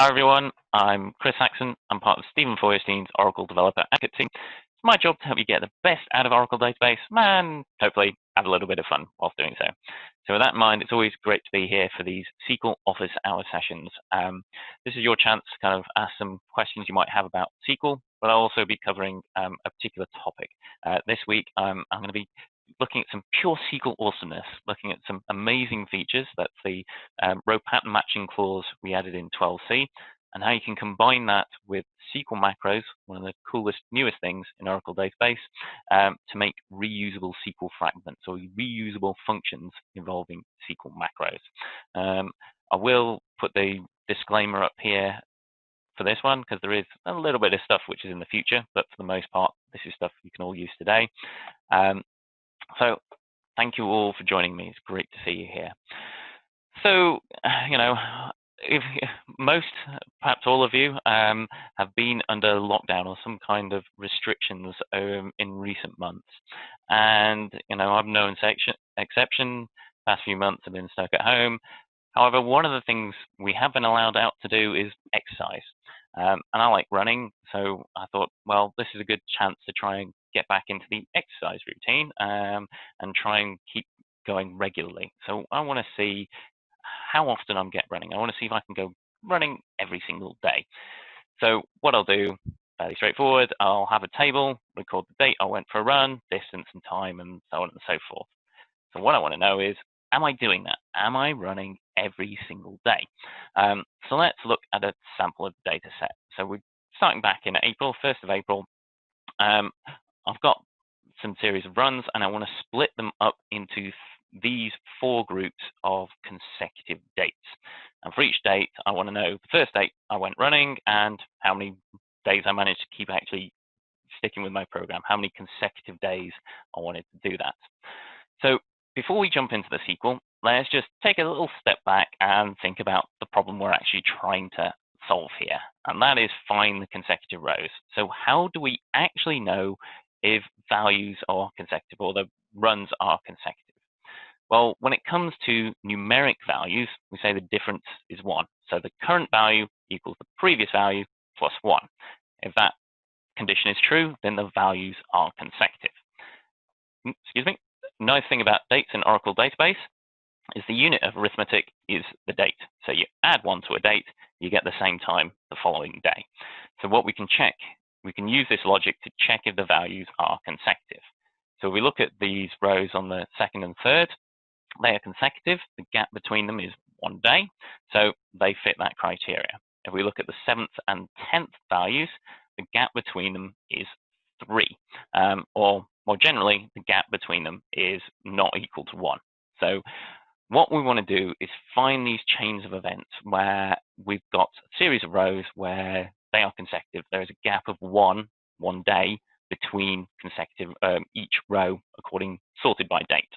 Hi everyone, I'm Chris Saxon. I'm part of Stephen Feuerstein's Oracle Developer Advocate team. It's my job to help you get the best out of Oracle Database and hopefully have a little bit of fun whilst doing so. So with that in mind, it's always great to be here for these SQL Office Hours sessions. This is your chance to kind of ask some questions you might have about SQL, but I'll also be covering a particular topic. This week, I'm going to be looking at some pure SQL awesomeness, looking at some amazing features. That's the row pattern matching clause we added in 12c, and how you can combine that with SQL Macros, one of the coolest, newest things in Oracle Database, to make reusable SQL fragments or reusable functions involving SQL Macros. I will put the disclaimer up here for this one because there is a little bit of stuff which is in the future, but for the most part, this is stuff you can all use today. So thank you all for joining me. It's great to see you here. So, if most, perhaps all of you, have been under lockdown or some kind of restrictions in recent months. And, I'm no exception. Past few months I've been stuck at home. However, one of the things we have been allowed out to do is exercise. And I like running, so I thought, well, this is a good chance to try and get back into the exercise routine and try and keep going regularly. So I want to see how often I'm running. I want to see if I can go running every single day. So what I'll do, fairly straightforward, I'll have a table, record the date I went for a run, distance and time, and so on and so forth. So what I want to know is, am I doing that? Am I running every single day? So let's look at a sample of the data set. So we're starting back in April, 1st of April. I've got some series of runs, and I want to split them up into these 4 groups of consecutive dates. And for each date, I want to know the first date I went running and how many days I managed to keep actually sticking with my program, how many consecutive days I wanted to do that. So before we jump into the SQL, let's just take a little step back and think about the problem we're actually trying to solve here, and that is find the consecutive rows. So how do we actually know if values are consecutive or the runs are consecutive? Well, when it comes to numeric values, we say the difference is 1. So the current value equals the previous value plus 1. If that condition is true, then the values are consecutive. Excuse me. Nice thing about dates in Oracle Database is the unit of arithmetic is the date. So you add 1 to a date, you get the same time the following day. So what we can check, we can use this logic to check if the values are consecutive. So if we look at these rows on the 2nd and 3rd, they are consecutive. The gap between them is 1 day, so they fit that criteria. If we look at the 7th and 10th values, the gap between them is 3, or more generally, the gap between them is not equal to 1. So what we want to do is find these chains of events where we've got a series of rows where they are consecutive. There is a gap of one day between consecutive each row sorted by date.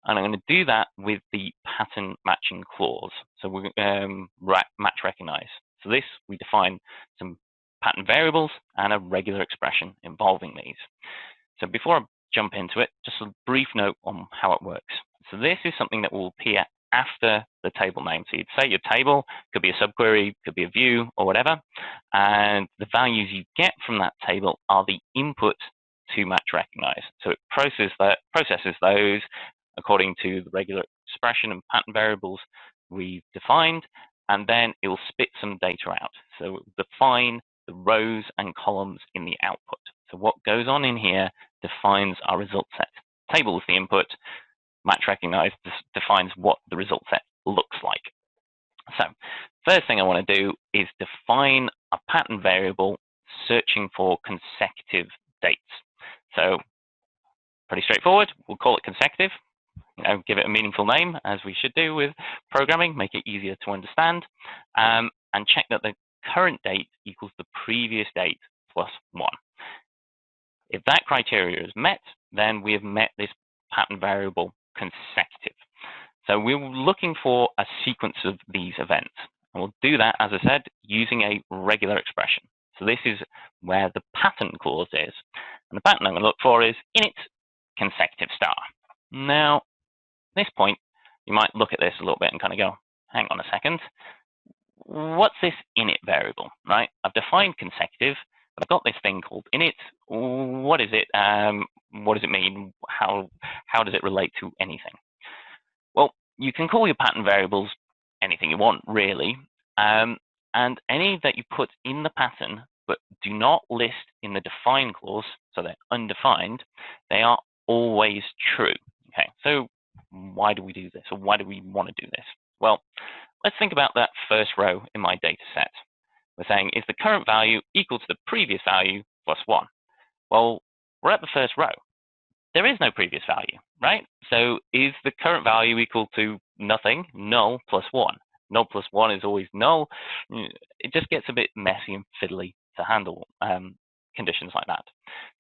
And I'm going to do that with the pattern matching clause. So we match recognize. So this, we define some pattern variables and a regular expression involving these. So before I jump into it, just a brief note on how it works. So this is something that will appear after the table name. So you'd say your table could be a subquery, could be a view or whatever, and the values you get from that table are the input to match recognize. So it processes those according to the regular expression and pattern variables we've defined, and then it will spit some data out. So it will define the rows and columns in the output. So what goes on in here defines our result set. Table is the input, match recognize defines what the result set looks like. So first thing I want to do is define a pattern variable searching for consecutive dates. So pretty straightforward, we'll call it consecutive. Give it a meaningful name, as we should do with programming, make it easier to understand, and check that the current date equals the previous date plus 1. If that criteria is met, then we have met this pattern variable consecutive. So we're looking for a sequence of these events. And we'll do that, as I said, using a regular expression. So this is where the pattern clause is. And the pattern I'm going to look for is init consecutive star. Now, at this point, you might look at this a little bit and kind of go, hang on a second. what's this init variable, right? I've defined consecutive, but I've got this thing called init. What is it? What does it mean? How does it relate to anything? Well, you can call your pattern variables anything you want, really. And any that you put in the pattern but do not list in the define clause, so they're undefined, they are always true. Okay, so why do we do this, or why do we want to do this? Well, let's think about that first row in my data set. We're saying, is the current value equal to the previous value plus 1? Well, we're at the first row. There is no previous value, right? So is the current value equal to nothing? Null plus 1. Null plus 1 is always null. It just gets a bit messy and fiddly to handle conditions like that.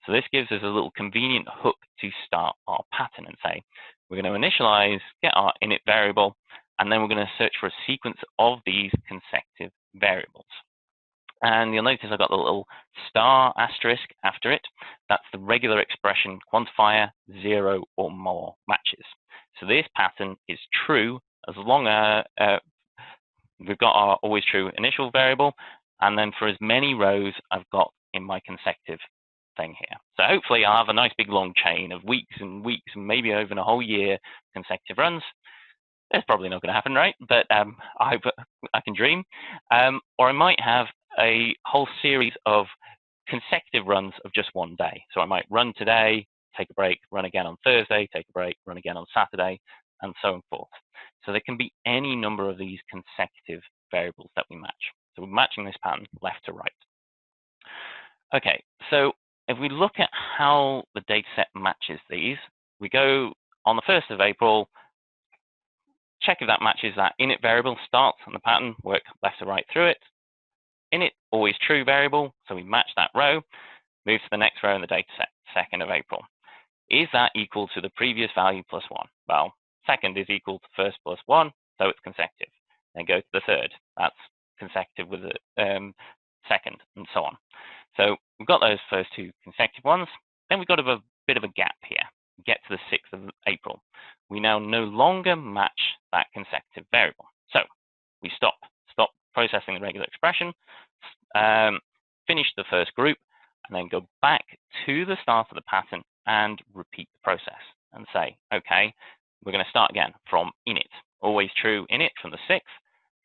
So this gives us a little convenient hook to start our pattern and say, we're going to initialize, get our init variable, and then we're going to search for a sequence of these consecutive variables. And you'll notice I've got the little star asterisk after it. That's the regular expression quantifier 0 or more matches. So this pattern is true as long as we've got our always true initial variable, and then for as many rows I've got in my consecutive thing here. So hopefully I'll have a nice big long chain of weeks and weeks, and maybe over a whole year consecutive runs. That's probably not going to happen, right? But I hope I can dream. Or I might have a whole series of consecutive runs of just one day. So I might run today, take a break, run again on Thursday, take a break, run again on Saturday, and so on forth. So there can be any number of these consecutive variables that we match. So we're matching this pattern left to right. Okay, so if we look at how the data set matches these, we go on the 1st of April, check if that matches that init variable, start on the pattern, work left to right through it. Init, always true variable, so we match that row, move to the next row in the data set, 2nd of April. Is that equal to the previous value plus 1? Well, 2nd is equal to 1st plus 1, so it's consecutive. Then go to the 3rd, that's consecutive with the 2nd, and so on. So we've got those first two consecutive ones, then we've got a bit of a gap here. Get to the 6th of April. We now no longer match that consecutive variable. So we stop processing the regular expression, finish the first group, and then go back to the start of the pattern and repeat the process and say, okay, we're going to start again from init. Always true init from the 6th.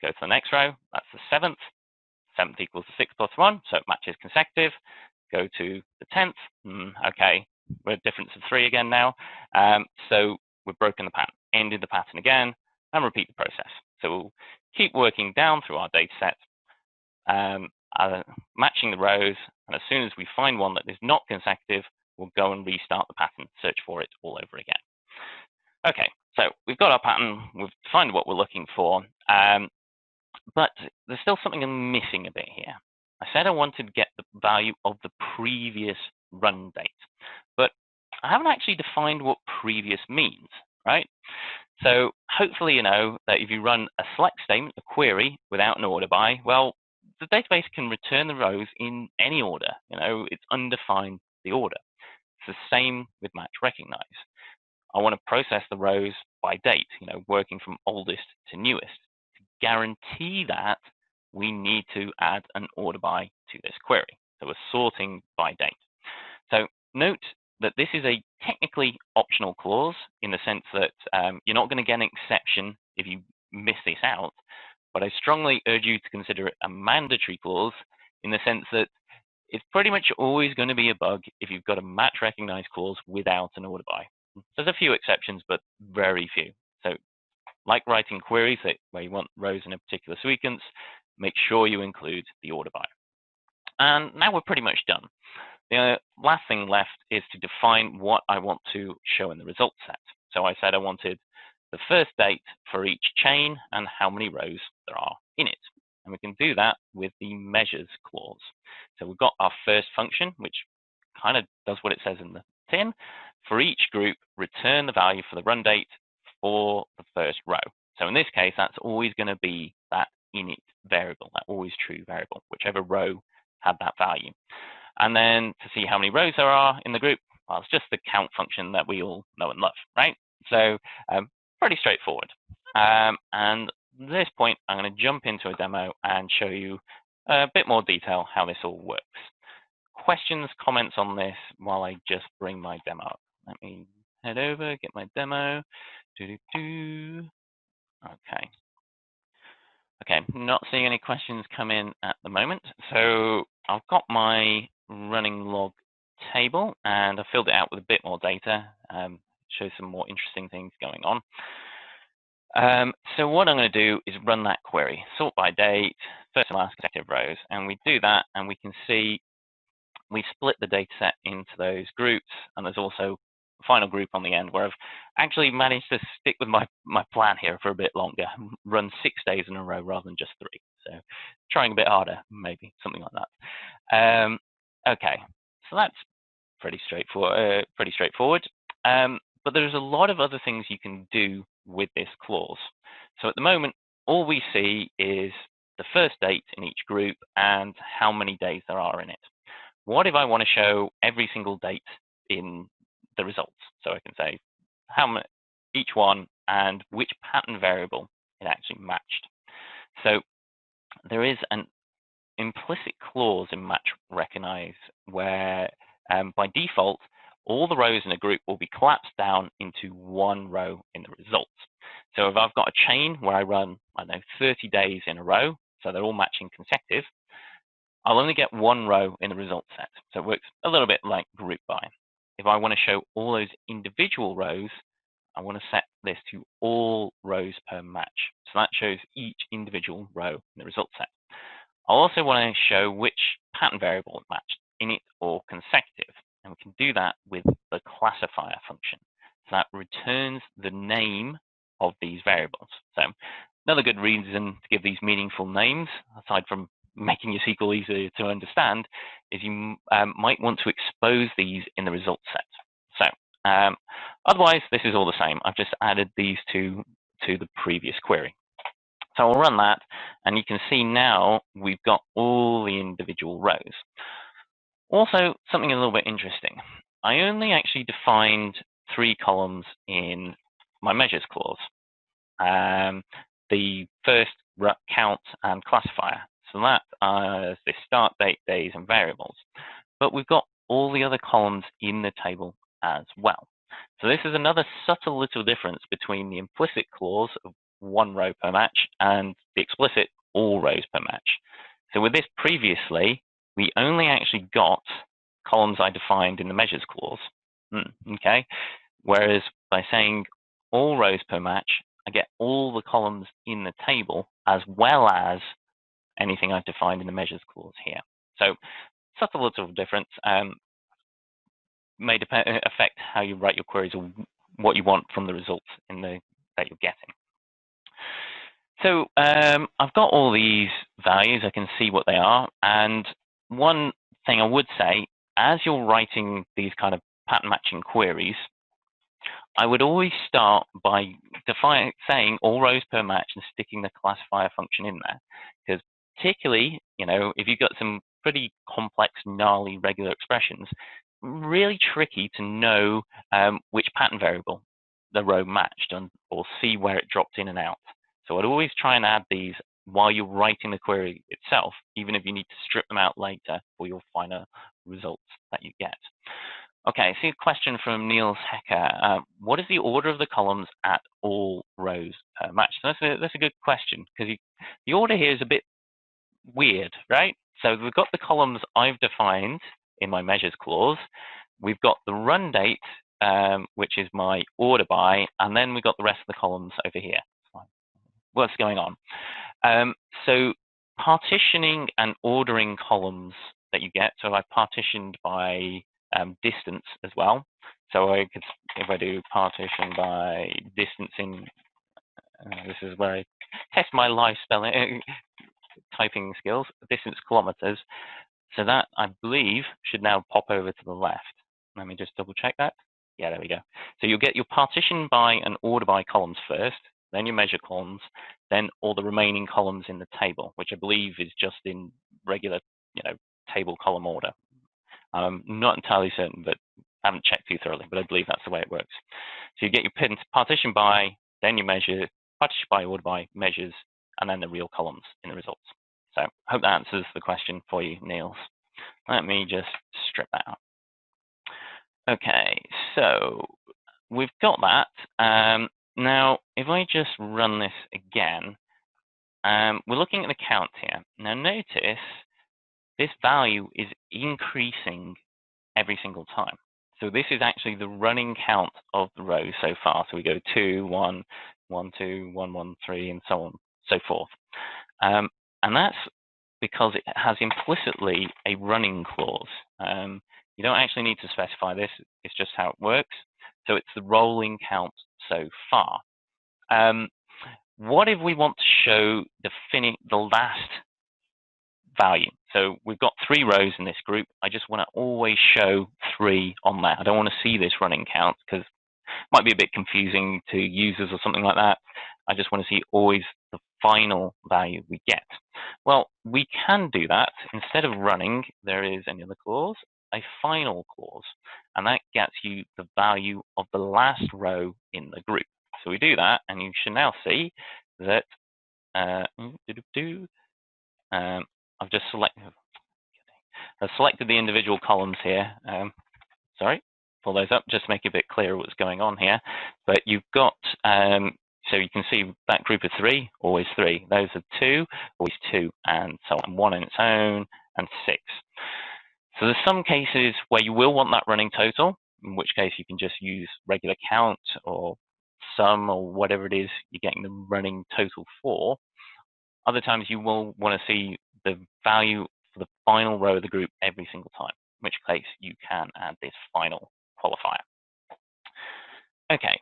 Go to the next row, that's the 7th. 7th equals the 6th plus 1, so it matches consecutive. Go to the 10th. Okay, we're a difference of 3 again now. So we've broken the pattern, ended the pattern again, and repeat the process. So we'll keep working down through our data set, matching the rows, and as soon as we find one that is not consecutive, we'll go and restart the pattern, search for it all over again. Okay, so we've got our pattern, we've defined what we're looking for, but there's still something missing a bit here. I said I wanted to get the value of the previous run date, but I haven't actually defined what previous means, right? So hopefully you know that if you run a select statement, a query, without an order by, well, the database can return the rows in any order. It's undefined the order. It's the same with match recognize. I want to process the rows by date, working from oldest to newest. To guarantee that, we need to add an order by to this query. So we're sorting by date. So note that this is a technically optional clause in the sense that you're not going to get an exception if you miss this out, but I strongly urge you to consider it a mandatory clause in the sense that it's pretty much always going to be a bug if you've got a match recognize clause without an order by. There's a few exceptions, but very few. So like writing queries where you want rows in a particular sequence, make sure you include the order by. And now we're pretty much done. The last thing left is to define what I want to show in the result set. So I said I wanted the first date for each chain and how many rows there are in it. And we can do that with the measures clause. So we've got our first function, which kind of does what it says in the tin. For each group, return the value for the run date for the first row. So in this case, that's always going to be that init variable, that always true variable, whichever row had that value. And then to see how many rows there are in the group, well, it's just the count function that we all know and love, right? So pretty straightforward. And this point, I'm going to jump into a demo and show you a bit more detail how this all works. Questions, comments on this while I just bring my demo up. Let me head over, get my demo. Okay. Okay, not seeing any questions come in at the moment. So I've got my running log table and I filled it out with a bit more data, show some more interesting things going on. So what I'm going to do is run that query, sort by date, first and last consecutive rows, and we do that and we can see we split the data set into those groups, and there's also a final group on the end where I've actually managed to stick with my plan here for a bit longer, run 6 days in a row rather than just 3. So trying a bit harder, maybe, something like that. Okay, so that's pretty straightforward. But there's a lot of other things you can do with this clause. So at the moment, all we see is the first date in each group and how many days there are in it. What if I want to show every single date in the results? So I can say how many, each one, and which pattern variable it actually matched. So there is an implicit clause in match recognize where by default, all the rows in a group will be collapsed down into one row in the results. So if I've got a chain where I run, I don't know, 30 days in a row, so they're all matching consecutive, I'll only get one row in the result set. So it works a little bit like group by. If I want to show all those individual rows, I want to set this to all rows per match. So that shows each individual row in the result set. I'll also want to show which pattern variable it matched, init or consecutive. And we can do that with the classifier function. So that returns the name of these variables. So another good reason to give these meaningful names, aside from making your SQL easier to understand, is you might want to expose these in the result set. So otherwise, this is all the same. I've just added these to the previous query. So I'll run that, and you can see now we've got all the individual rows. Also, something a little bit interesting. I only actually defined 3 columns in my measures clause. The first, count and classifier. So that is the start date, days, and variables. But we've got all the other columns in the table as well. So this is another subtle little difference between the implicit clause of 1 row per match and the explicit all rows per match. So with this previously, we only actually got columns I defined in the measures clause. Okay. Whereas by saying all rows per match, I get all the columns in the table as well as anything I've defined in the measures clause here. So subtle little difference may affect how you write your queries or what you want from the results that you're getting. So I've got all these values. I can see what they are. And one thing I would say, as you're writing these kind of pattern matching queries, I would always start by saying all rows per match and sticking the classifier function in there. Because particularly, if you've got some pretty complex, gnarly regular expressions, really tricky to know which pattern variable the row matched or see where it dropped in and out. So I'd always try and add these while you're writing the query itself, even if you need to strip them out later for your final results that you get. Okay, I see a question from Niels Hecker. What is the order of the columns at all rows per match? So that's a good question, because the order here is a bit weird, right? So we've got the columns I've defined in my measures clause. We've got the run date, which is my order by, and then we've got the rest of the columns over here. What's going on? So partitioning and ordering columns that you get, so I've partitioned by distance as well. So I could, if I do partition by distance this is where I test my live spelling, typing skills, distance kilometers. So that, I believe, should now pop over to the left. Let me just double check that. Yeah, there we go. So you'll get your partition by and order by columns first, then your measure columns, then all the remaining columns in the table, which I believe is just in regular, table column order. I'm not entirely certain, but I haven't checked too thoroughly, but I believe that's the way it works. So you get your partition by, then your measure, partition by, order by, measures, and then the real columns in the results. So I hope that answers the question for you, Niels. Let me just strip that out. Okay, so we've got that. Now, if I just run this again, we're looking at the count here. Now, notice this value is increasing every single time. So this is actually the running count of the rows so far. So we go 2, 1, 1, 2, 1, 1, 3, and so on, so forth. And that's because it has implicitly a running clause. You don't actually need to specify this. It's just how it works. So it's the rolling count so far. What if we want to show the last value? So we've got 3 rows in this group. I just want to always show 3 on there. I don't want to see this running count because it might be a bit confusing to users or something like that. I just want to see always the final value we get. Well, we can do that. Instead of running, there is another clause, a final clause, and that gets you the value of the last row in the group. So we do that, and you should now see that I've just selected the individual columns here. Sorry, pull those up just to make it a bit clearer what's going on here. But you've got, so you can see that group of 3, always 3. Those are 2, always 2, and so on. 1 on its own, and 6. So there's some cases where you will want that running total, in which case you can just use regular count or sum or whatever it is you're getting the running total for. Other times you will want to see the value for the final row of the group every single time, in which case you can add this final qualifier. Okay,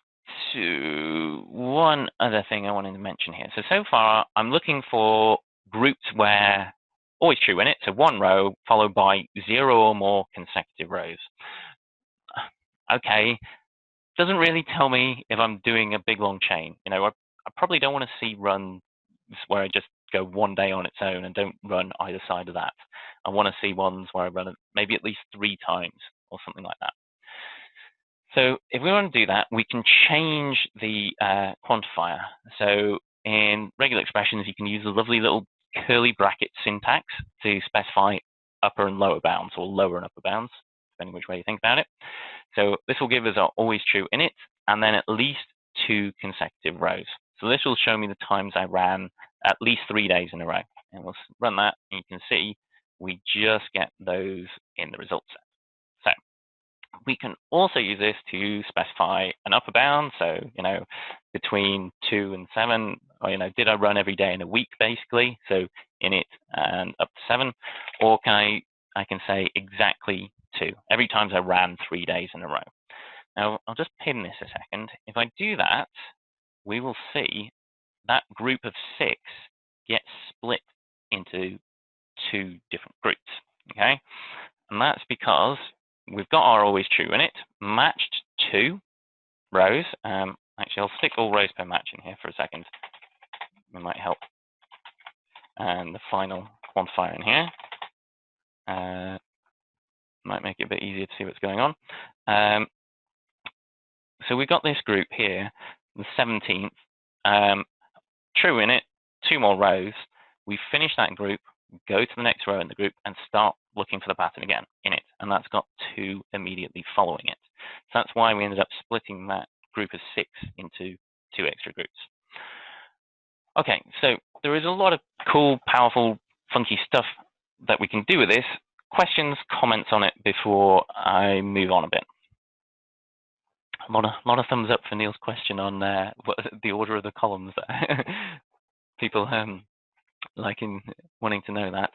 so one other thing I wanted to mention here. So far I'm looking for groups where always true in it, so 1 row followed by 0 or more consecutive rows. Okay, doesn't really tell me if I'm doing a big long chain. You know, I probably don't want to see runs where I just go 1 day on its own and don't run either side of that. I want to see ones where I run it maybe at least 3 times or something like that. So if we want to do that, we can change the quantifier. So in regular expressions, you can use a lovely little curly bracket syntax to specify upper and lower bounds, or lower and upper bounds, depending which way you think about it. So this will give us our always true in it, and then at least 2 consecutive rows. So this will show me the times I ran at least 3 days in a row. And we'll run that, and you can see we just get those in the results set. So we can also use this to specify an upper bound. So, you know, between 2 and 7, or, you know, did I run every day in a week, basically? So in it and up to 7, or can I can say exactly 2 every time I ran 3 days in a row. Now I'll just pin this a second. If I do that, we will see that group of 6 gets split into 2 different groups. Okay, and that's because we've got our always true in it, matched 2 rows. Actually, I'll stick all rows per match in here for a second. It might help. And the final quantifier in here. Might make it a bit easier to see what's going on. So we've got this group here, the 17th, true in it, 2 more rows. We finish that group, go to the next row in the group, and start looking for the pattern again in it. And that's got 2 immediately following it. So that's why we ended up splitting that group of 6 into 2 extra groups. Okay, so there is a lot of cool, powerful, funky stuff that we can do with this. Questions, comments on it before I move on a bit? A lot of thumbs up for Neil's question on what the order of the columns. People wanting to know that.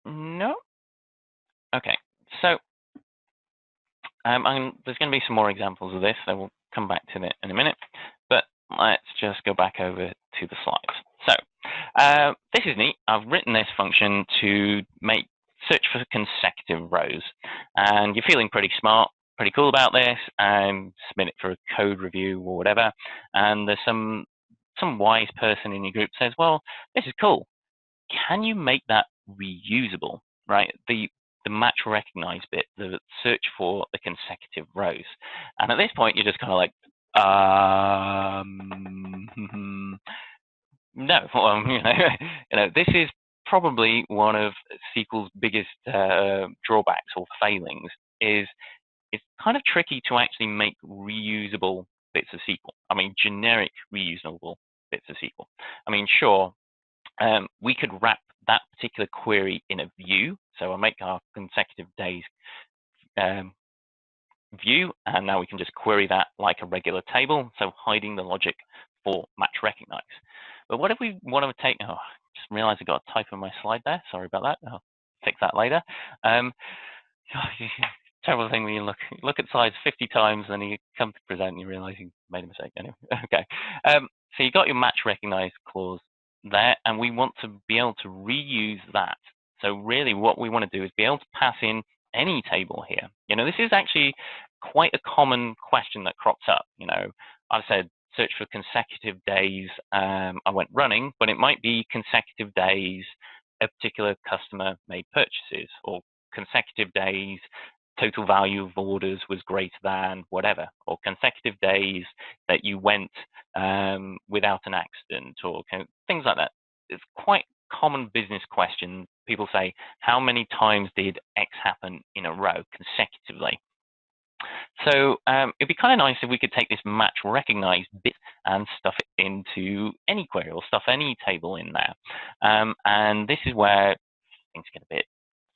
No. Okay. So there's going to be some more examples of this. I will come back to it in a minute. But let's just go back over to the slides. So this is neat. I've written this function to search for consecutive rows, and you're feeling pretty smart, pretty cool about this, and submit it for a code review or whatever. And there's some wise person in your group says, well, this is cool. Can you make that reusable, right? The match recognize bit, the search for the consecutive rows. And at this point, you're just kind of like, No, this is probably one of SQL's biggest drawbacks or failings. Is it's kind of tricky to actually make reusable bits of SQL. I mean, generic reusable bits of SQL. I mean, sure, we could wrap that particular query in a view. So I'll make our consecutive days view, and now we can just query that like a regular table, so hiding the logic for match recognize. But what if we want to take, oh, I just realized I got a typo in my slide there. Sorry about that. I'll fix that later. Terrible thing when you look at slides 50 times, and then you come to present and you realize you made a mistake. Anyway, okay. So you got your match recognize clause there, and we want to be able to reuse that. So really what we want to do is be able to pass in any table here. This is actually quite a common question that crops up. I said search for consecutive days. I went running, but it might be consecutive days a particular customer made purchases, or consecutive days total value of orders was greater than whatever, or consecutive days that you went without an accident, or things like that. It's quite common business question. People say, how many times did X happen in a row consecutively? So it'd be kind of nice if we could take this match recognize bit and stuff it into any query, or stuff any table in there. And this is where things get a bit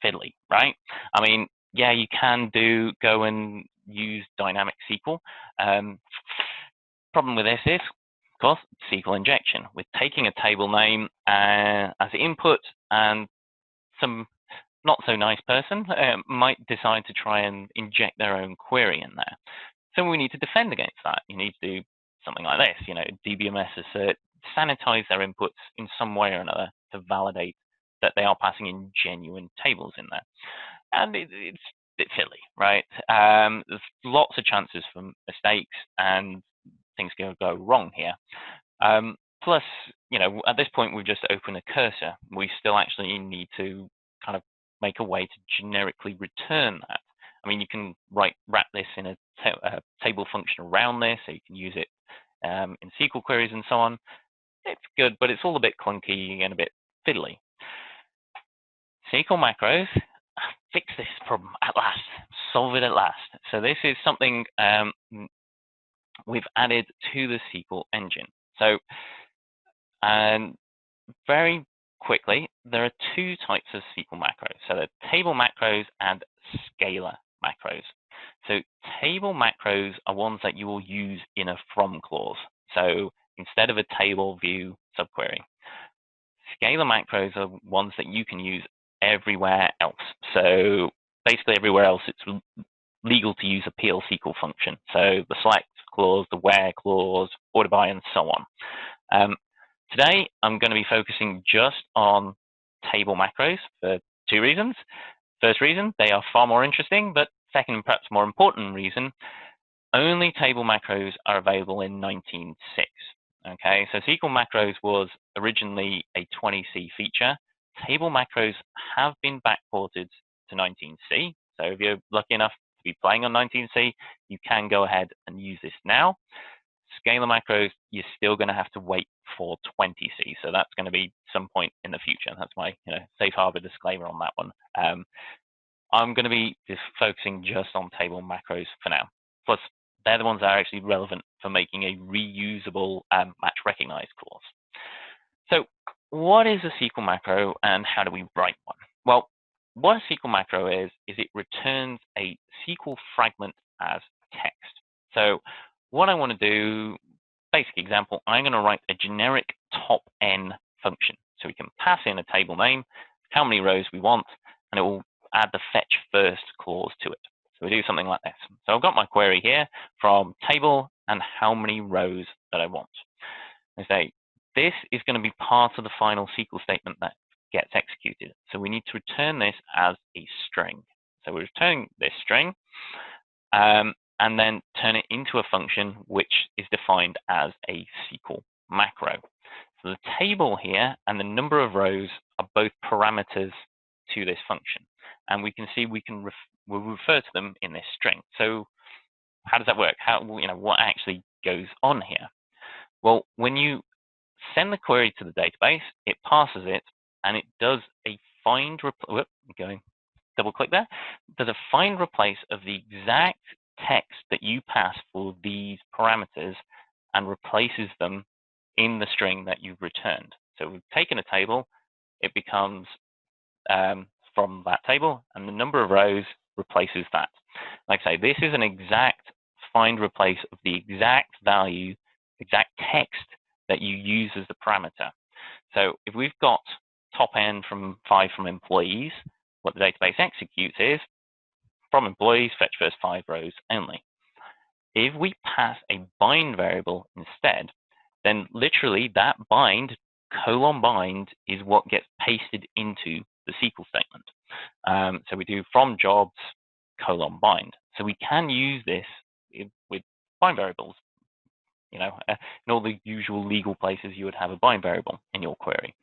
fiddly, right? I mean, yeah, you can go and use dynamic SQL. Problem with this is, of course, SQL injection. With taking a table name as input, and some not so nice person might decide to try and inject their own query in there. So we need to defend against that. You need to do something like this, DBMS assert, sanitize their inputs in some way or another to validate that they are passing in genuine tables in there. And it's a bit silly, right? There's lots of chances for mistakes, and things can go wrong here. Plus, at this point, we've just opened a cursor. We still actually need to kind of make a way to generically return that. I mean, you can wrap this in a table function around this, so you can use it in SQL queries and so on. It's good, but it's all a bit clunky and a bit fiddly. SQL Macros fix this problem at last, solve it at last. So this is something we've added to the SQL engine. So, and very quickly, there are two types of SQL macros. So the table macros and scalar macros. So table macros are ones that you will use in a from clause. So instead of a table view subquery. Scalar macros are ones that you can use everywhere else. So basically everywhere else it's legal to use a PL SQL function. So the select clause, the where clause, order by, and so on. Today, I'm going to be focusing just on table macros for two reasons. First reason, they are far more interesting, but second, and perhaps more important reason, only table macros are available in 19.6. Okay, so SQL Macros was originally a 20C feature. Table macros have been backported to 19C. So if you're lucky enough to be playing on 19C, you can go ahead and use this now. Scalar macros, you're still going to have to wait for 20C. So that's going to be some point in the future. That's my safe harbor disclaimer on that one. I'm going to be focusing just on table macros for now. Plus, they're the ones that are actually relevant for making a reusable match recognize clause. So what is a SQL macro and how do we write one? Well, what a SQL macro is it returns a SQL fragment as text. So what I want to do, basic example, I'm going to write a generic top n function. So we can pass in a table name, how many rows we want, and it will add the fetch first clause to it. So we do something like this. So I've got my query here from table and how many rows that I want. I say this is going to be part of the final SQL statement that gets executed. So we need to return this as a string. So we're returning this string and then turn it into a function which is defined as a SQL macro. So the table here and the number of rows are both parameters to this function. And we can see we'll refer to them in this string. So how does that work? What actually goes on here? Well, when you send the query to the database, it parses it, and it does a find replace. Going double click there. Does a find replace of the exact text that you pass for these parameters, and replaces them in the string that you've returned. So we've taken a table, it becomes from that table, and the number of rows replaces that. Like I say, this is an exact find replace of the exact value, exact text that you use as the parameter. So if we've got top end from 5 from employees, what the database executes is from employees, fetch first 5 rows only. If we pass a bind variable instead, then literally that bind, :bind, is what gets pasted into the SQL statement. So we do from jobs, :bind. So we can use this with bind variables, in all the usual legal places you would have a bind variable in your query.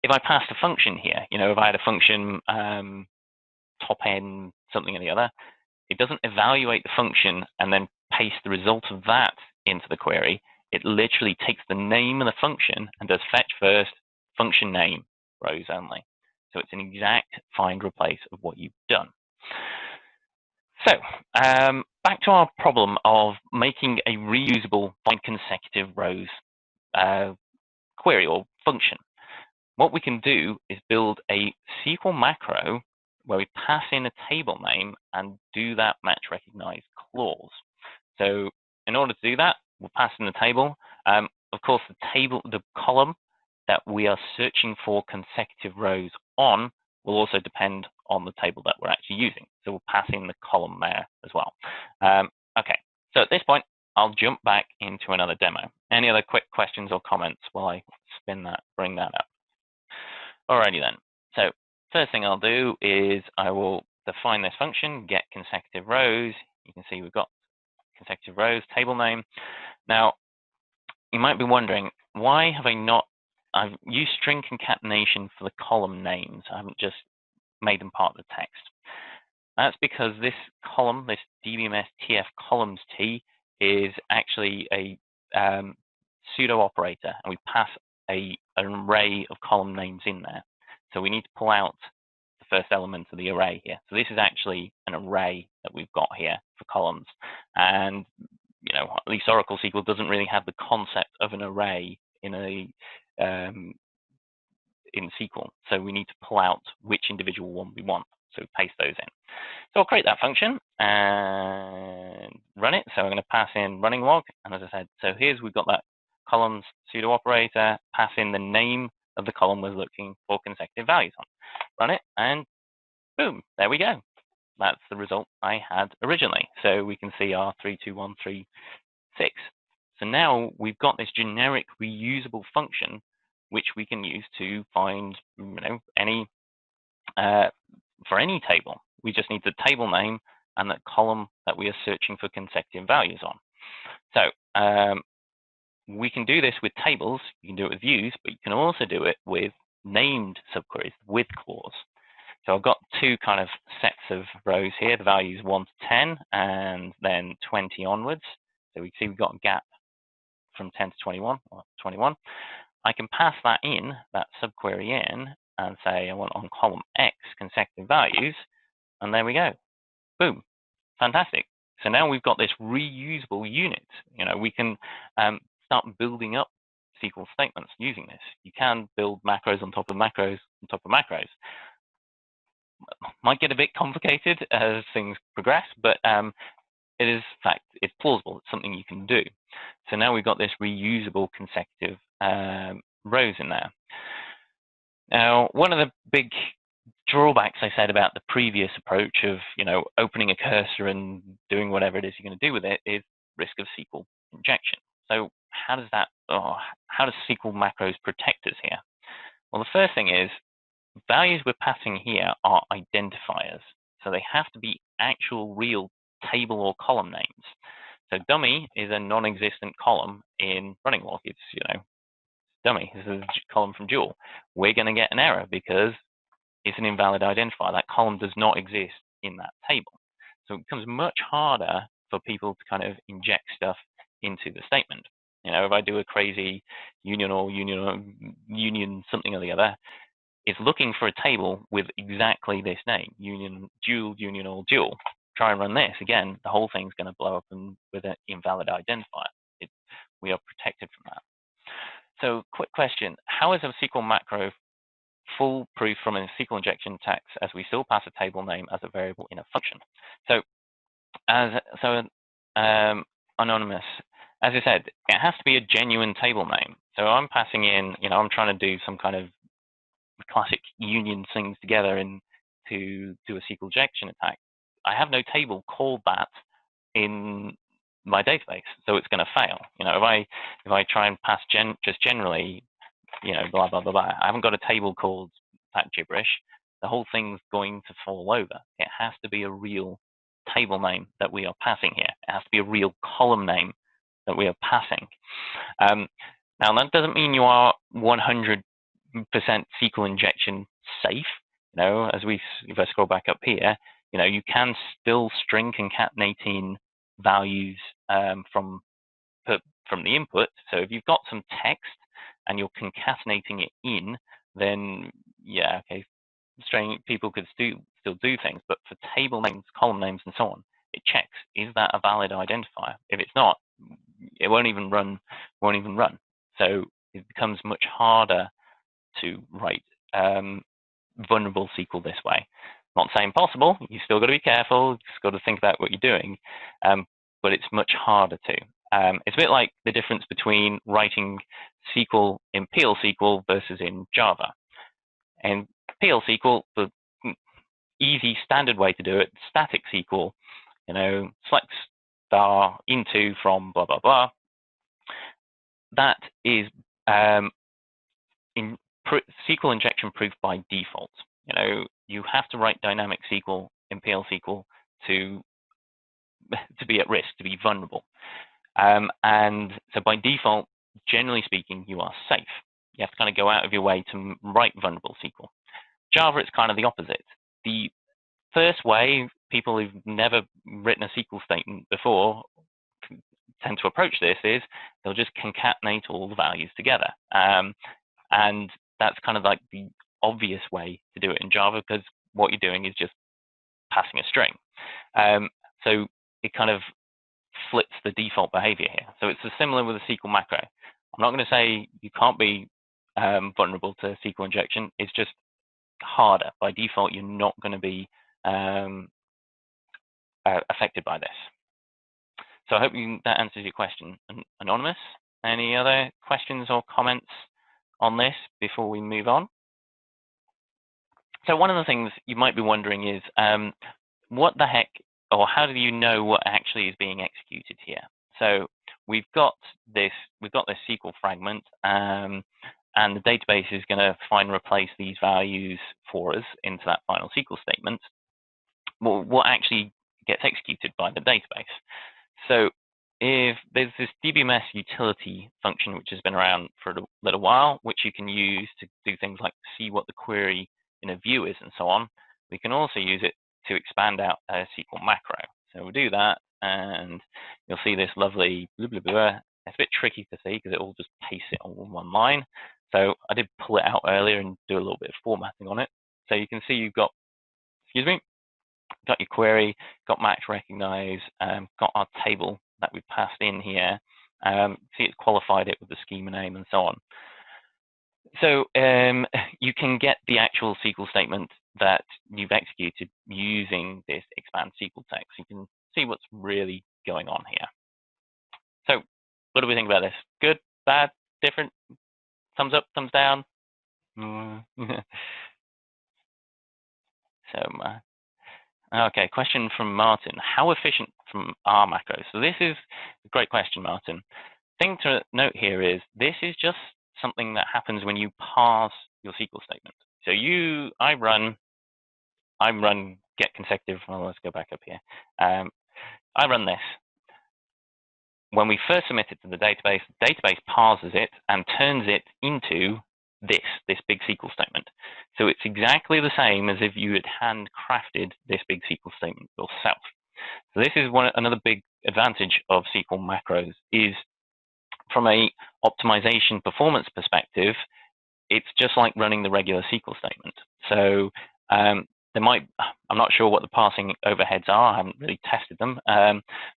If I passed a function here, if I had a function top end something or the other, it doesn't evaluate the function and then paste the result of that into the query. It literally takes the name of the function and does fetch first, function name, rows only. So it's an exact find replace of what you've done. So back to our problem of making a reusable find consecutive rows query or function. What we can do is build a SQL macro where we pass in a table name and do that match recognize clause. So in order to do that, we'll pass in the table. Of course, the column that we are searching for consecutive rows on will also depend on the table that we're actually using. So we'll pass in the column there as well. Okay, so at this point, I'll jump back into another demo. Any other quick questions or comments while I bring that up? Alrighty then. So first thing I'll do is I will define this function, get consecutive rows. You can see we've got consecutive rows, table name. Now, you might be wondering, why have I've used string concatenation for the column names. I haven't just made them part of the text. That's because this column, this dbms tf columns t, is actually a pseudo operator, and we pass an array of column names in there. So we need to pull out the first element of the array here. So this is actually an array that we've got here for columns. And at least Oracle SQL doesn't really have the concept of an array in SQL. So we need to pull out which individual one we want. So we paste those in. So I'll create that function and run it. So I'm going to pass in running log. And as I said, so we've got that columns pseudo operator, pass in the name of the column we're looking for consecutive values on. Run it, and boom, there we go. That's the result I had originally. So we can see our 32136. So now we've got this generic reusable function, which we can use to find for any table. We just need the table name and the column that we are searching for consecutive values on. So we can do this with tables, you can do it with views, but you can also do it with named subqueries, with clause. So I've got two kind of sets of rows here, the values 1 to 10 and then 20 onwards. So we see we've got a gap from 10 to 21, or 21. I can pass that subquery in, and say I want on column X consecutive values, and there we go. Boom, fantastic. So now we've got this reusable unit. We can start building up SQL statements using this. You can build macros on top of macros on top of macros. Might get a bit complicated as things progress, but it is, in fact, it's plausible. It's something you can do. So now we've got this reusable consecutive rows in there. Now, one of the big drawbacks I said about the previous approach of, opening a cursor and doing whatever it is you're going to do with it is risk of SQL injection. So how does SQL macros protect us here? Well, the first thing is values we're passing here are identifiers. So they have to be actual real table or column names. So dummy is a non-existent column in running log. It's, dummy. This is a column from Dual. We're going to get an error because it's an invalid identifier. That column does not exist in that table. So it becomes much harder for people to kind of inject stuff into the statement. You know, if I do a crazy union or union something or the other, it's looking for a table with exactly this name, union, dual, union, or dual. Try and run this again, the whole thing's going to blow up with an invalid identifier. We are protected from that. So, quick question: how is a SQL macro foolproof from a SQL injection attacks as we still pass a table name as a variable in a function? So, Anonymous, as I said, it has to be a genuine table name. So I'm passing in, you know, I'm trying to do some kind of classic union things together to do a SQL injection attack. I have no table called that in my database, so it's going to fail. You know, if I try and pass just generally, you know, blah blah blah blah, I haven't got a table called that gibberish. The whole thing's going to fall over. It has to be a real table name that we are passing here. It has to be a real column name that we are passing. Now that doesn't mean you are 100% SQL injection safe. You know, if I scroll back up here, you know, you can still string concatenating values from the input. So if you've got some text and you're concatenating it in, then yeah, okay, string people could still do things. But for table names, column names, and so on, it checks, is that a valid identifier? If it's not, it won't even run. So it becomes much harder to write vulnerable SQL this way. Not saying possible. You still got to be careful. You just got to think about what you're doing, but it's much harder to. It's a bit like the difference between writing SQL in PL SQL versus in Java. And PL SQL, the easy standard way to do it, static SQL, you know, select star into from blah blah blah. That is in SQL injection proof by default. You know, you have to write dynamic SQL in PL SQL to be at risk, to be vulnerable. And so by default, generally speaking, you are safe. You have to kind of go out of your way to write vulnerable SQL. Java, it's kind of the opposite. The first way people who've never written a SQL statement before tend to approach this is they'll just concatenate all the values together. And that's kind of like the obvious way to do it in Java, because what you're doing is just passing a string. So it kind of flips the default behavior here. So it's similar with a SQL macro. I'm not going to say you can't be vulnerable to SQL injection. It's just harder. By default, you're not going to be affected by this. So I hope that answers your question. Anonymous, any other questions or comments on this before we move on? So one of the things you might be wondering is, what the heck, or how do you know what actually is being executed here? So we've got this SQL fragment, and the database is going to find and replace these values for us into that final SQL statement. Well, what actually gets executed by the database? So if there's this DBMS utility function which has been around for a little while, which you can use to do things like see what the query in a view is and so on, we can also use it to expand out a SQL macro. So we'll do that, and you'll see this lovely blah, blah, blah. It's a bit tricky to see because it all just pastes it on one line. So I did pull it out earlier and do a little bit of formatting on it. So you can see you've got, got your query, got match recognize, got our table that we passed in here. See, it's qualified it with the schema name and so on. So you can get the actual SQL statement that you've executed using this expand SQL text. You can see what's really going on here. So what do we think about this? Good, bad, different? Thumbs up, thumbs down? Okay, question from Martin. How efficient from our macros? So this is a great question, Martin. Thing to note here is this is just something that happens when you parse your SQL statement. So I run get consecutive. Well, let's go back up here. I run this. When we first submit it to the database parses it and turns it into this big SQL statement. So it's exactly the same as if you had handcrafted this big SQL statement yourself. So this is another big advantage of SQL macros is from a optimization performance perspective, it's just like running the regular SQL statement. So I'm not sure what the parsing overheads are. I haven't really tested them,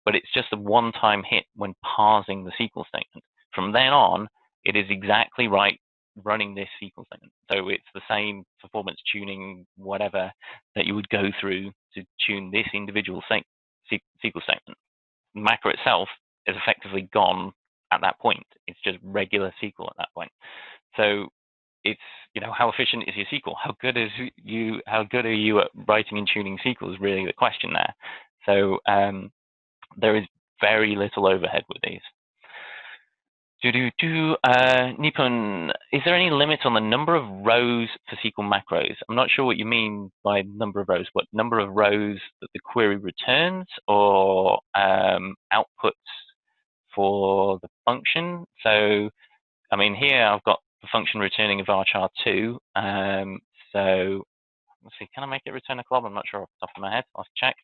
but it's just a one-time hit when parsing the SQL statement. From then on, it is exactly right running this SQL statement. So it's the same performance tuning, whatever, that you would go through to tune this individual SQL statement. The macro itself is effectively gone at that point. It's just regular SQL at that point. So it's, how efficient is your SQL? How good are you at writing and tuning SQL is really the question there. So there is very little overhead with these. Nipun, is there any limit on the number of rows for SQL macros? I'm not sure what you mean by number of rows. What number of rows that the query returns or outputs for the function? So, I mean, here I've got the function returning a varchar2. So let's see, can I make it return a club? I'm not sure off the top of my head. I'll check.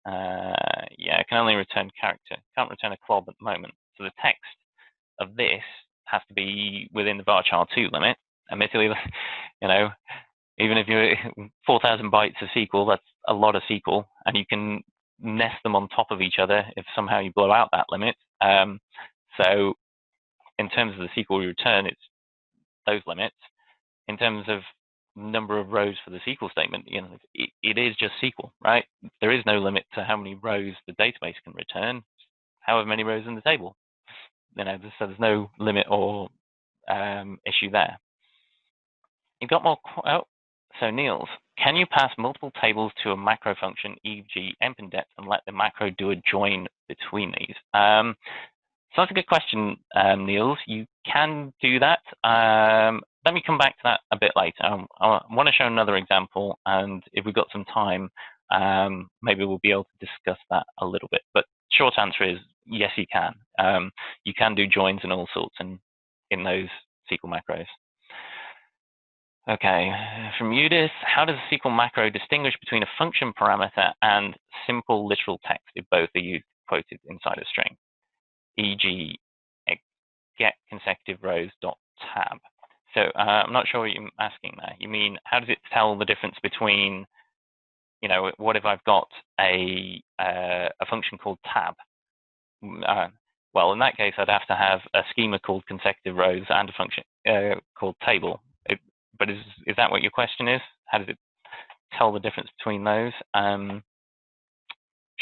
Yeah, I can only return character. Can't return a club at the moment. So the text of this has to be within the varchar2 limit. Admittedly, even if you're 4,000 bytes of SQL, that's a lot of SQL, and you can nest them on top of each other if somehow you blow out that limit. So in terms of the SQL return, it's those limits. In terms of number of rows for the SQL statement, it is just SQL, right? There is no limit to how many rows the database can return, however many rows in the table. So there's no limit or issue there. You've got more. So Niels, can you pass multiple tables to a macro function, e.g. emp-index, and let the macro do a join between these? So that's a good question, Niels. You can do that. Let me come back to that a bit later. I want to show another example, and if we've got some time, maybe we'll be able to discuss that a little bit. But short answer is yes, you can. You can do joins and all sorts in those SQL macros. Okay, from Udis, how does a SQL macro distinguish between a function parameter and simple literal text if both are used quoted inside a string? E.g., get consecutive rows dot tab. So I'm not sure what you're asking there. You mean, how does it tell the difference between, what if I've got a function called tab? Well, in that case, I'd have to have a schema called consecutive rows and a function called table. But is that what your question is? How does it tell the difference between those?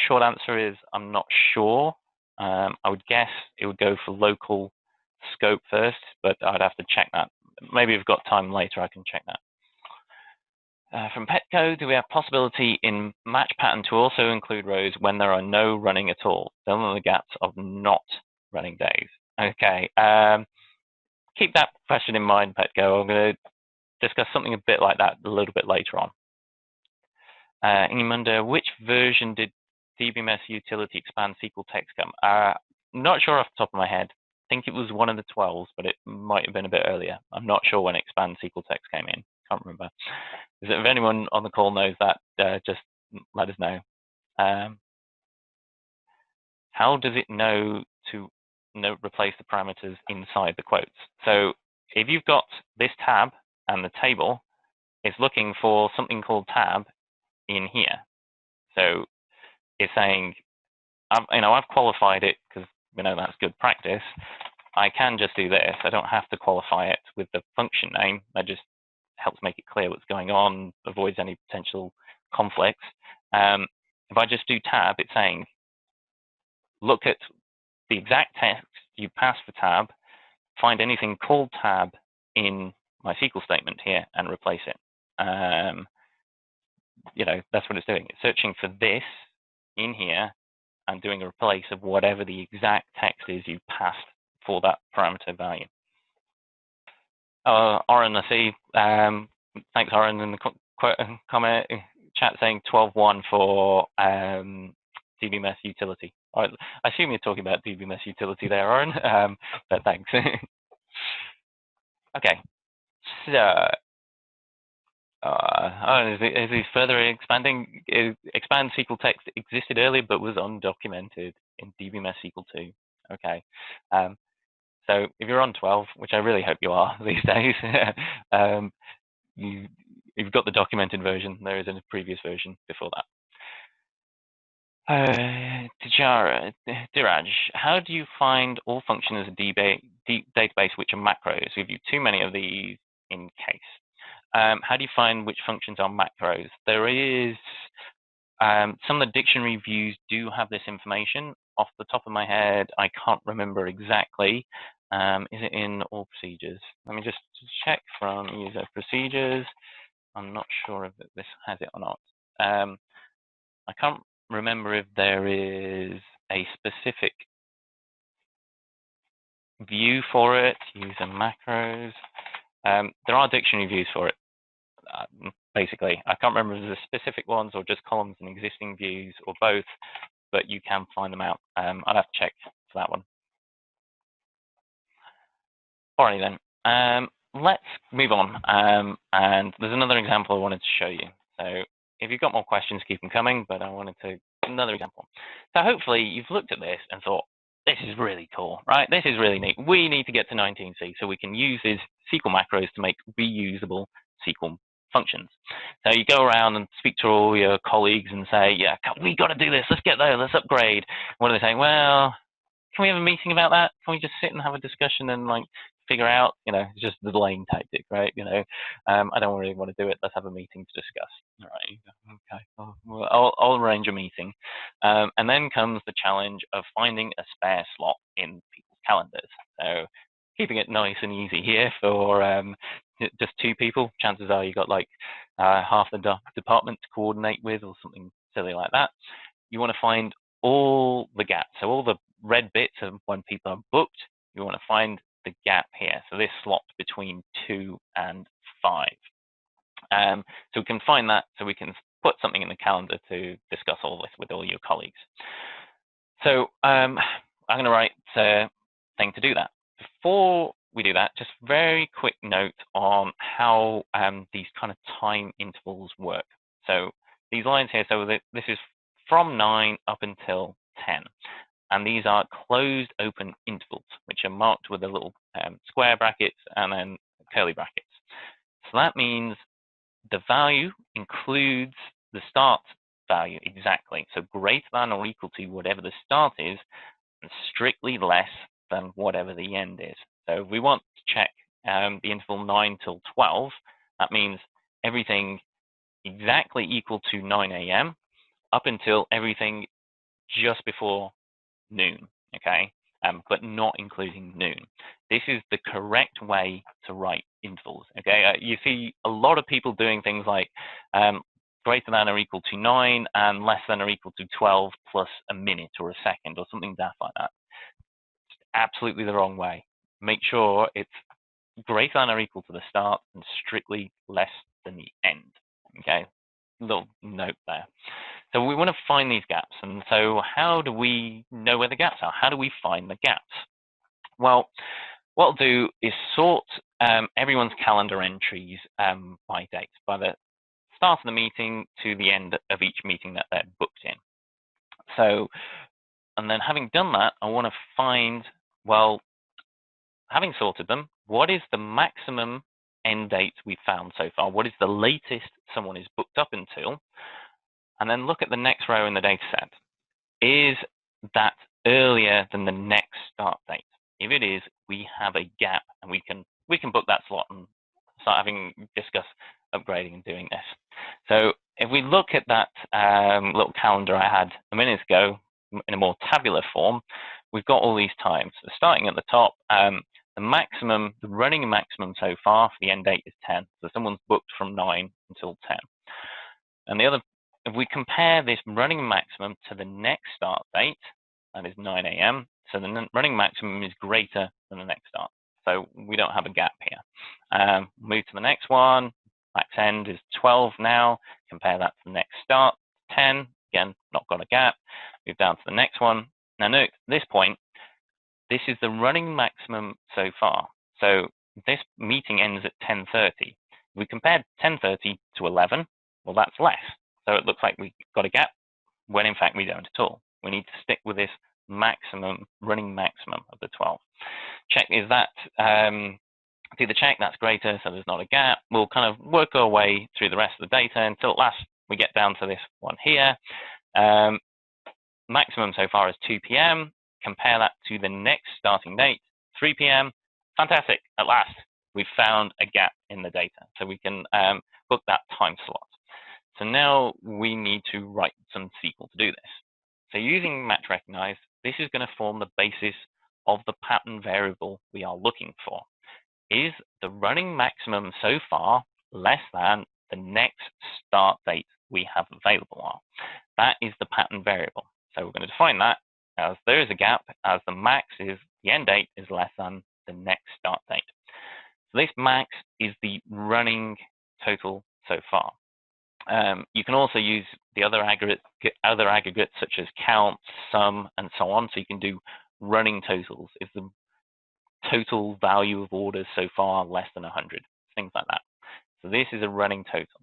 Short answer is I'm not sure. I would guess it would go for local scope first, but I'd have to check that. Maybe if we've got time later, I can check that. From Petco, do we have possibility in match pattern to also include rows when there are no running at all? Fill in the gaps of not running days. Okay. Keep that question in mind, Petco. I'm going to discuss something a bit like that a little bit later on. Ingimunda, which version did DBMS utility expand SQL text come? Not sure off the top of my head. I think it was one of the 12s, but it might have been a bit earlier. I'm not sure when expand SQL text came in. Can't remember. If anyone on the call knows that, just let us know. How does it know to replace the parameters inside the quotes? So if you've got this tab and the table, it's looking for something called tab in here. So it's saying, I've qualified it because that's good practice. I can just do this. I don't have to qualify it with the function name. That just helps make it clear what's going on, avoids any potential conflicts. If I just do tab, it's saying, look at the exact text you passed for tab, find anything called tab in my SQL statement here and replace it. That's what it's doing. It's searching for this in here and doing a replace of whatever the exact text is you passed for that parameter value. Oren, I see. Thanks, Oren, in the comment chat saying 12.1 for DBMS utility. I assume you're talking about DBMS utility there, Oren, but thanks. Okay, so Is he further expanding? Expand SQL text existed earlier but was undocumented in DBMS SQL 2. Okay. So if you're on 12, which I really hope you are these days, you've got the documented version. There is a previous version before that. Diraj, how do you find all functions in a database which are macros? We view too many of these in case. How do you find which functions are macros? There is some of the dictionary views do have this information. Off the top of my head, I can't remember exactly. Is it in all procedures? Let me just check from user procedures. I'm not sure if this has it or not. I can't remember if there is a specific view for it, user macros. There are dictionary views for it, basically. I can't remember if there's specific ones or just columns and existing views or both, but you can find them out. I'd have to check for that one. Alrighty then, let's move on. And there's another example I wanted to show you. So if you've got more questions, keep them coming, but I wanted to, another example. So hopefully you've looked at this and thought, this is really cool, right? This is really neat. We need to get to 19C so we can use these SQL macros to make reusable SQL functions. So you go around and speak to all your colleagues and say, yeah, we got to do this. Let's get there. Let's upgrade. What are they saying? Well, can we have a meeting about that? Can we just sit and have a discussion and like figure out, it's just the delaying tactic, right? I don't really want to do it. Let's have a meeting to discuss. All right, okay, well, I'll arrange a meeting. And then comes the challenge of finding a spare slot in people's calendars. So keeping it nice and easy here for just two people. Chances are you got like half the department to coordinate with or something silly like that. You want to find all the gaps. So all the red bits of when people are booked, you want to find the gap here. So this slot between 2 and 5. So we can find that, so we can put something in the calendar to discuss all this with all your colleagues. So I'm going to write a thing to do that. Before we do that, just very quick note on how these kind of time intervals work. So these lines here, so this is from 9 up until 10. And these are closed open intervals, which are marked with a little square brackets and then curly brackets. So that means the value includes the start value exactly. So greater than or equal to whatever the start is, and strictly less than whatever the end is. So if we want to check the interval 9 till 12, that means everything exactly equal to 9 a.m. up until everything just before noon, okay, but not including noon. This is the correct way to write intervals, okay? You see a lot of people doing things like greater than or equal to 9 and less than or equal to 12 plus a minute or a second or something daft like that. It's absolutely the wrong way. Make sure it's greater than or equal to the start and strictly less than the end, okay? Little note there. So we want to find these gaps. And so how do we know where the gaps are? How do we find the gaps? Well, what I'll do is sort everyone's calendar entries by date, by the start of the meeting to the end of each meeting that they're booked in. So, and then having done that, I want to find, well, having sorted them, what is the maximum end date we've found so far? What is the latest someone is booked up until? And then look at the next row in the data set. Is that earlier than the next start date? If it is, we have a gap and we can book that slot and start discuss upgrading and doing this. So if we look at that little calendar I had a minute ago in a more tabular form, we've got all these times. So starting at the top, the running maximum so far for the end date is 10. So someone's booked from 9 until 10. And if we compare this running maximum to the next start date, that is 9 a.m., so the running maximum is greater than the next start. So we don't have a gap here. Move to the next one. Max end is 12 now. Compare that to the next start, 10. Again, not got a gap. Move down to the next one. Now note, at this point, this is the running maximum so far. So this meeting ends at 10:30. We compared 1030 to 11. Well, that's less. So it looks like we got a gap when in fact we don't at all. We need to stick with this maximum, running maximum of the 12. Check is that, do the check, that's greater, so there's not a gap. We'll kind of work our way through the rest of the data until at last we get down to this one here. Maximum so far is 2 p.m. Compare that to the next starting date, 3 p.m. Fantastic, at last we've found a gap in the data, so we can book that time slot. So now we need to write some SQL to do this. So using match recognize, this is going to form the basis of the pattern variable we are looking for. Is the running maximum so far less than the next start date we have available? That is the pattern variable. So we're going to define that as there is a gap as the max is the end date is less than the next start date. So this max is the running total so far. You can also use the other aggregates such as count, sum, and so on. So you can do running totals. Is the total value of orders so far less than 100? Things like that. So this is a running total.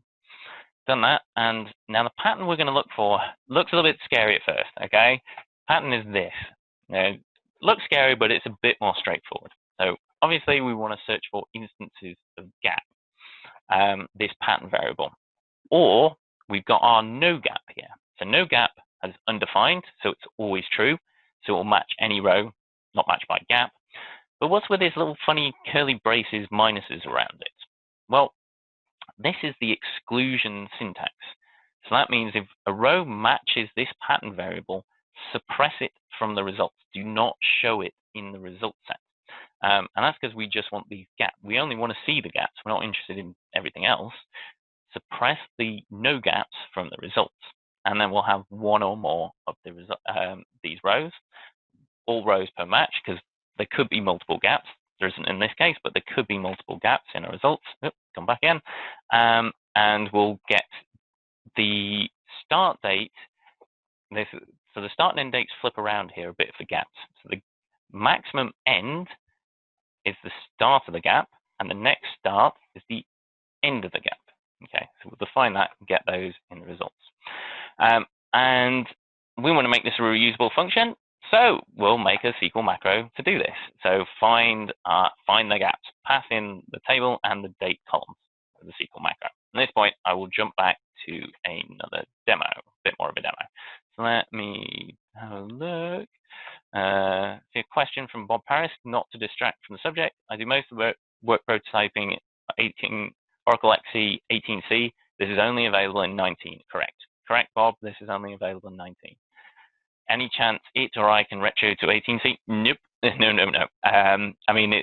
Done that, and now the pattern we're going to look for looks a little bit scary at first. Okay, pattern is this. Looks scary, but it's a bit more straightforward. So obviously we want to search for instances of gap, this pattern variable. Or we've got our no gap here. So no gap is undefined, so it's always true. So it will match any row, not matched by gap. But what's with these little funny curly braces, minuses around it? Well, this is the exclusion syntax. So that means if a row matches this pattern variable, suppress it from the results. Do not show it in the result set. And that's because we just want these gaps. We only want to see the gaps. We're not interested in everything else. Suppress the no gaps from the results, and then we'll have one or more of the these rows, all rows per match, because there could be multiple gaps. There isn't in this case, but there could be multiple gaps in our results. Come back in, and we'll get the start date. So the start and end dates flip around here a bit for gaps. So the maximum end is the start of the gap, and the next start is the end of the gap. Okay, so we'll define that and get those in the results. And we want to make this a reusable function, so we'll make a SQL macro to do this. So find the gaps, pass in the table and the date columns of the SQL macro. At this point, I will jump back to another demo, a bit more of a demo. So let me have a look. See a question from Bob Paris, not to distract from the subject. I do most of the work prototyping 18 Oracle XE 18C. This is only available in 19. Correct. Correct, Bob. This is only available in 19. Any chance it or I can retro to 18C? Nope. No. I mean,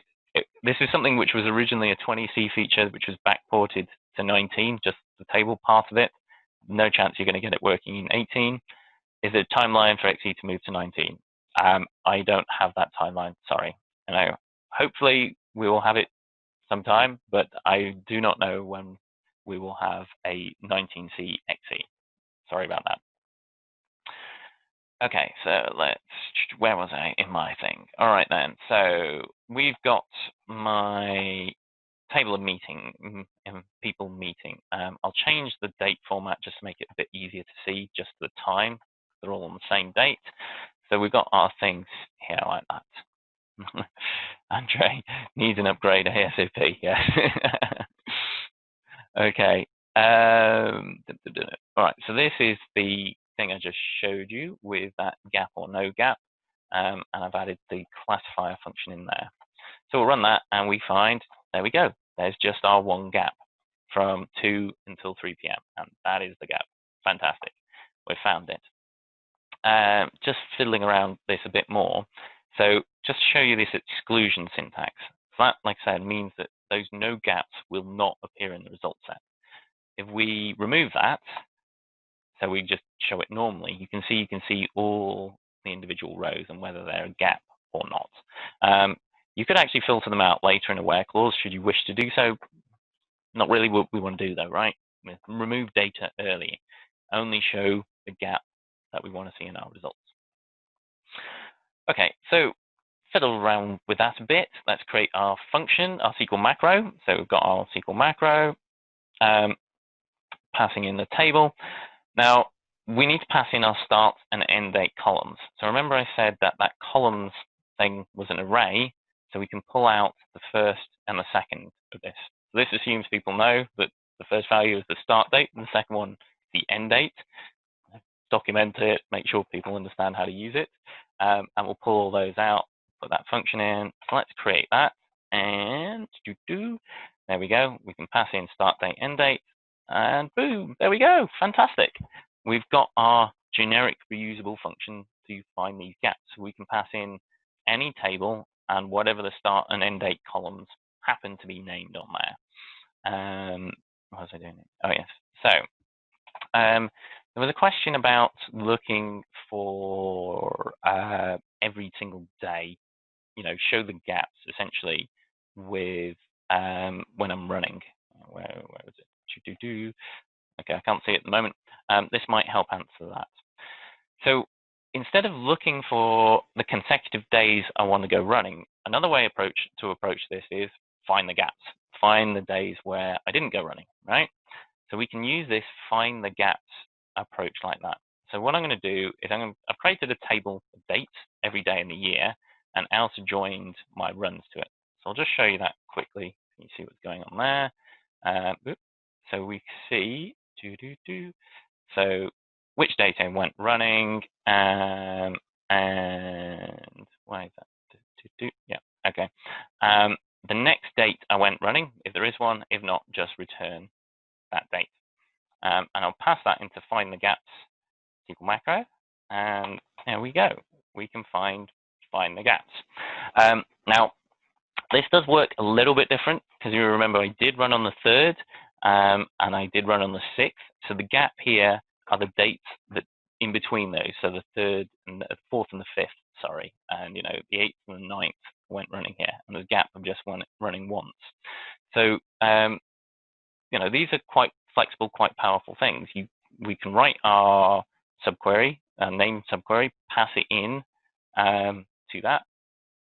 this is something which was originally a 20C feature, which was backported to 19, just the table part of it. No chance you're going to get it working in 18. Is there a timeline for XE to move to 19? I don't have that timeline. Sorry. Hopefully we will have it sometime, but I do not know when we will have a 19C XE. Sorry about that. Okay, so where was I in my thing? All right then, so we've got my table of people meeting. I'll change the date format just to make it a bit easier to see, just the time. They're all on the same date. So we've got our things here like that. Andre needs an upgrade ASAP, yes. Okay. All right, so this is the thing I just showed you with that gap or no gap, and I've added the classifier function in there. So we'll run that, and we find, there we go. There's just our one gap from 2 until 3 p.m., and that is the gap. Fantastic. We found it. Just fiddling around this a bit more. So just to show you this exclusion syntax. So that, like I said, means that those no gaps will not appear in the result set. If we remove that, so we just show it normally, you can see all the individual rows and whether they're a gap or not. You could actually filter them out later in a where clause should you wish to do so. Not really what we want to do though, right? Remove data early. Only show the gap that we want to see in our results. Okay, so fiddle around with that a bit. Let's create our function, our SQL macro. So we've got our SQL macro. passing in the table. Now, we need to pass in our start and end date columns. So remember I said that that columns thing was an array, so we can pull out the first and the second of this. So this assumes people know that the first value is the start date and the second one the end date. Document it, make sure people understand how to use it, and we'll pull all those out, put that function in. So let's create that, and there we go. We can pass in start date, end date, and boom, there we go. Fantastic. We've got our generic reusable function to find these gaps. So we can pass in any table and whatever the start and end date columns happen to be named on there. What was I doing? Oh yes. So there was a question about looking for every single day, show the gaps essentially with when I'm running. Where is it? Okay, I can't see it at the moment. This might help answer that. So instead of looking for the consecutive days I want to go running, another way to approach this is find the gaps. Find the days where I didn't go running, right? So we can use this find the gaps approach like that. So what I'm going to do is I've created a table of dates every day in the year and outer joined my runs to it. So I'll just show you that quickly. You see what's going on there. So we see so which date I went running and why is that? Yeah, okay. The next date I went running, if there is one, if not, just return that date. And I'll pass that into find the gaps SQL macro, and there we go. We can find the gaps. Now, this does work a little bit different because you remember I did run on the 3rd and I did run on the 6th. So the gap here are the dates that in between those. So the 3rd and the 4th and the 5th, sorry, and the 8th and the 9th went running here, and the gap of just running once. So these are quite flexible, quite powerful things. We can write our subquery, name subquery, pass it in to that,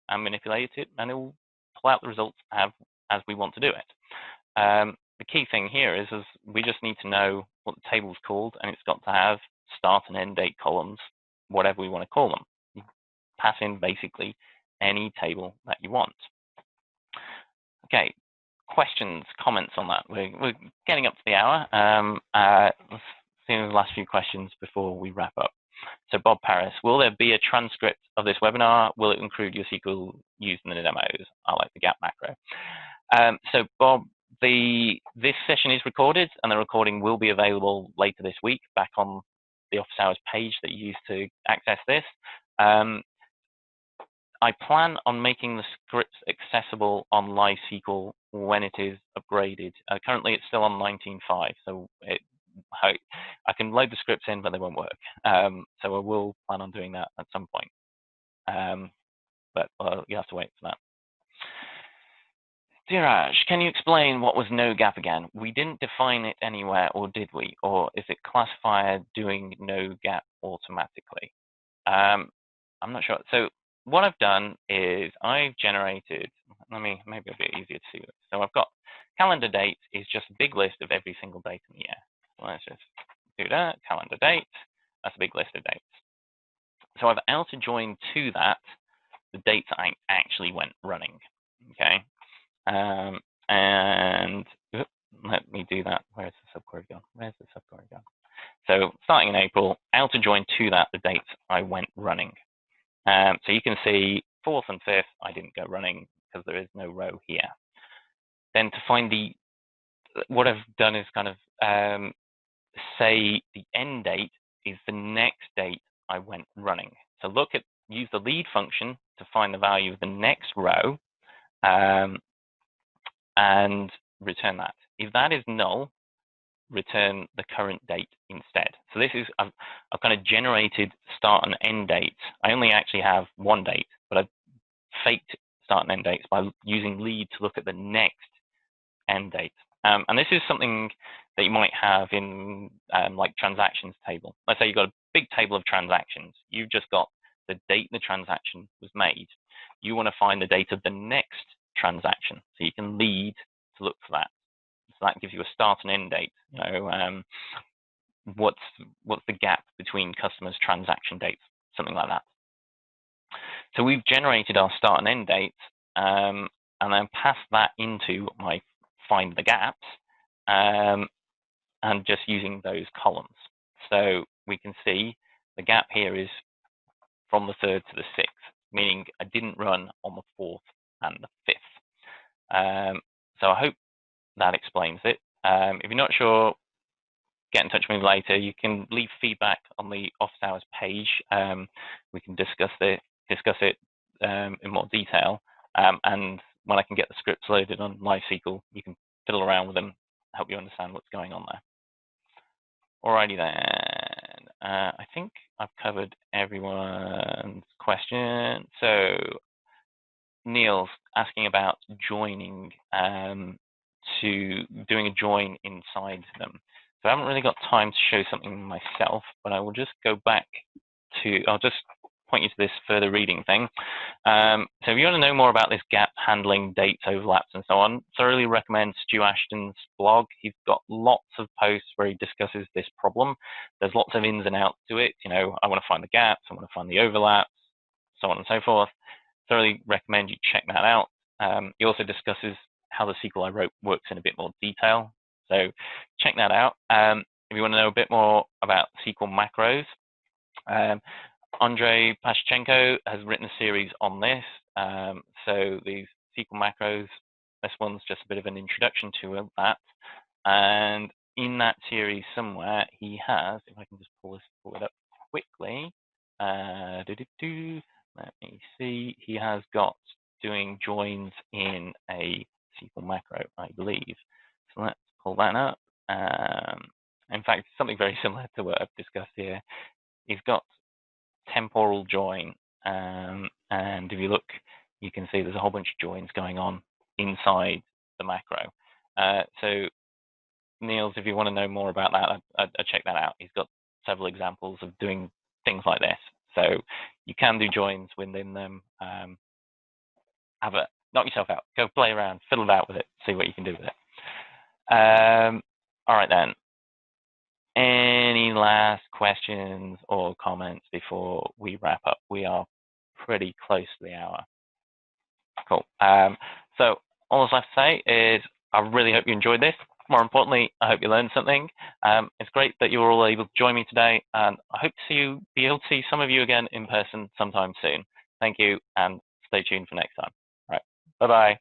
and manipulate it, and it will pull out the results as we want to do it. The key thing here is we just need to know what the table's called, and it's got to have start and end date columns, whatever we want to call them. You pass in basically any table that you want. Okay. Questions, comments on that? We're getting up to the hour. Let's see the last few questions before we wrap up. So Bob Paris, will there be a transcript of this webinar? Will it include your SQL used in the demos? I like the gap macro. So Bob, this session is recorded, and the recording will be available later this week back on the Office Hours page that you used to access this. I plan on making the scripts accessible on LiveSQL when it is upgraded. Currently, it's still on 19.5, so I can load the scripts in, but they won't work. So I will plan on doing that at some point. But you have to wait for that. Diraj, can you explain what was no gap again? We didn't define it anywhere, or did we? Or is it classifier doing no gap automatically? I'm not sure. So what I've done is I've generated, maybe it'll be easier to see this. So I've got calendar date is just a big list of every single date in the year. So let's just do that, calendar date, that's a big list of dates. So I've outer joined to that the dates I actually went running, okay? And let me do that. Where's the subquery gone? So starting in April, outer join to that the dates I went running. So you can see 4th and 5th, I didn't go running because there is no row here. Then to find what I've done is kind of say the end date is the next date I went running. So use the lead function to find the value of the next row and return that. If that is null, return the current date instead. So this is, I've kind of generated start and end dates. I only actually have one date, but I've faked start and end dates by using lead to look at the next end date. And this is something that you might have in like transactions table. Let's say you've got a big table of transactions. You've just got the date the transaction was made. You want to find the date of the next transaction. So you can lead to look for that. So that gives you a start and end date. You know, what's the gap between customers' transaction dates, something like that. So we've generated our start and end dates, and then passed that into my find the gaps, and just using those columns. So we can see the gap here is from the 3rd to the 6th, meaning I didn't run on the 4th and the 5th. So I hope that explains it. If you're not sure, get in touch with me later. You can leave feedback on the office hours page. We can discuss it in more detail. And when I can get the scripts loaded on MySQL, you can fiddle around with them, help you understand what's going on there. Alrighty then. I think I've covered everyone's question. So Neil's asking about joining, to doing a join inside them. So I haven't really got time to show something myself, but I will just go back to, I'll just point you to this further reading thing. So if you want to know more about this gap handling, dates, overlaps, and so on, thoroughly recommend Stu Ashton's blog. He's got lots of posts where he discusses this problem. There's lots of ins and outs to it. You know, I want to find the gaps, I want to find the overlaps, so on and so forth. Thoroughly recommend you check that out. He also discusses how the SQL I wrote works in a bit more detail. So check that out. If you want to know a bit more about SQL macros, Andrei Pashchenko has written a series on this. So these SQL macros, this one's just a bit of an introduction to that. And in that series somewhere, he has, if I can just pull it up quickly, let me see, he has got doing joins in a SQL macro, I believe. So let's pull that up. In fact, something very similar to what I've discussed here. He's got temporal join, and if you look, you can see there's a whole bunch of joins going on inside the macro. So Niels, if you want to know more about that, I'd check that out. He's got several examples of doing things like this. So you can do joins within them. Knock yourself out. Go play around, fiddle about with it, see what you can do with it. All right then. Any last questions or comments before we wrap up? We are pretty close to the hour. Cool. So all that's left to say is I really hope you enjoyed this. More importantly, I hope you learned something. It's great that you were all able to join me today, and I hope to be able to see some of you again in person sometime soon. Thank you, and stay tuned for next time. All right. Bye-bye.